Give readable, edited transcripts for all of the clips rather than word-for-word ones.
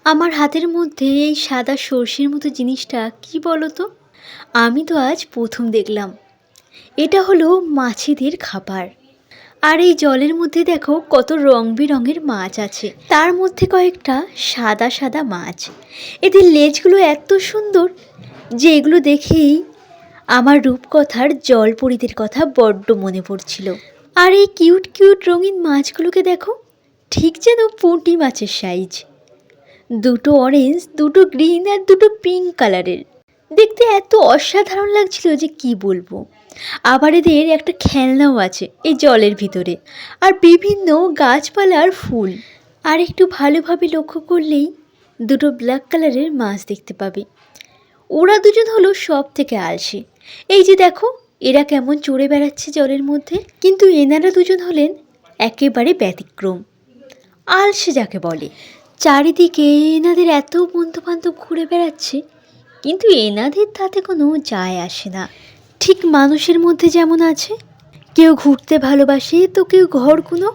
আমার হাতের মধ্যে এই সাদা সর্ষের মতো জিনিসটা কি বলো তো? আমি তো আজ প্রথম দেখলাম। এটা হলো মাছেদের খাবার। আর এই জলের মধ্যে দেখো কত রং বেরঙের মাছ আছে, তার মধ্যে কয়েকটা সাদা সাদা মাছ। এদের লেজগুলো এত সুন্দর যে এগুলো দেখেই আমার রূপকথার জলপরীদের কথা বড্ড মনে পড়ছিল। আর এই কিউট কিউট রঙিন মাছগুলোকে দেখো, ঠিক যেন পুঁটি মাছের সাইজ। দুটো অরেঞ্জ, দুটো গ্রিন আর দুটো পিঙ্ক কালারের। দেখতে এত অসাধারণ লাগছিল যে কি বলবো। আবার এদের একটা খেলনাও আছে এই জলের ভিতরে, আর বিভিন্ন গাছপালা আর ফুল। আর একটু ভালোভাবে লক্ষ্য করলেই দুটো ব্ল্যাক কালারের মাছ দেখতে পাবে। ওরা দুজন হলো সব থেকে আলসে। এই যে দেখো, এরা কেমন চড়ে বেড়াচ্ছে জলের মধ্যে। কিন্তু এনারা দুজন হলেন একেবারে ব্যতিক্রম, আলসে যাকে বলে। চারিদিকে এনাদের এত বন্ধুবান্ধব ঘুরে বেড়াচ্ছে, কিন্তু এনাদের তাতে কোনো যায় আসে না। ঠিক মানুষের মধ্যে যেমন আছে, কেউ ঘুরতে ভালোবাসে তো কেউ ঘর কোনো,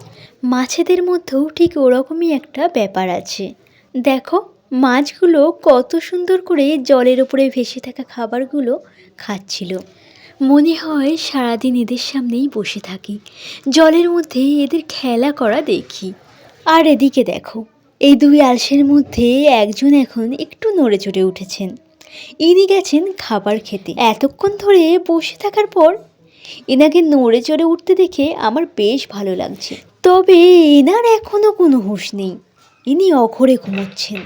মাছেদের মধ্যেও ঠিক ওরকমই একটা ব্যাপার আছে। দেখো মাছগুলো কত সুন্দর করে জলের ওপরে ভেসে থাকা খাবারগুলো খাচ্ছিল। মনে হয় সারাদিন এদের সামনেই বসে থাকি, জলের মধ্যে এদের খেলা করা দেখি। আর এদিকে দেখো, এই দুই আলসের মধ্যে একজন এখন একটু নড়ে চড়ে উঠেছেন। ইনি গেছেন খাবার খেতে। এতক্ষণ ধরে বসে থাকার পর এনাকে নড়ে চড়ে উঠতে দেখে আমার বেশ ভালো লাগছে। তবে এনার এখনও কোনো হুঁশ নেই, ইনি অঘরে ঘুমোচ্ছেন।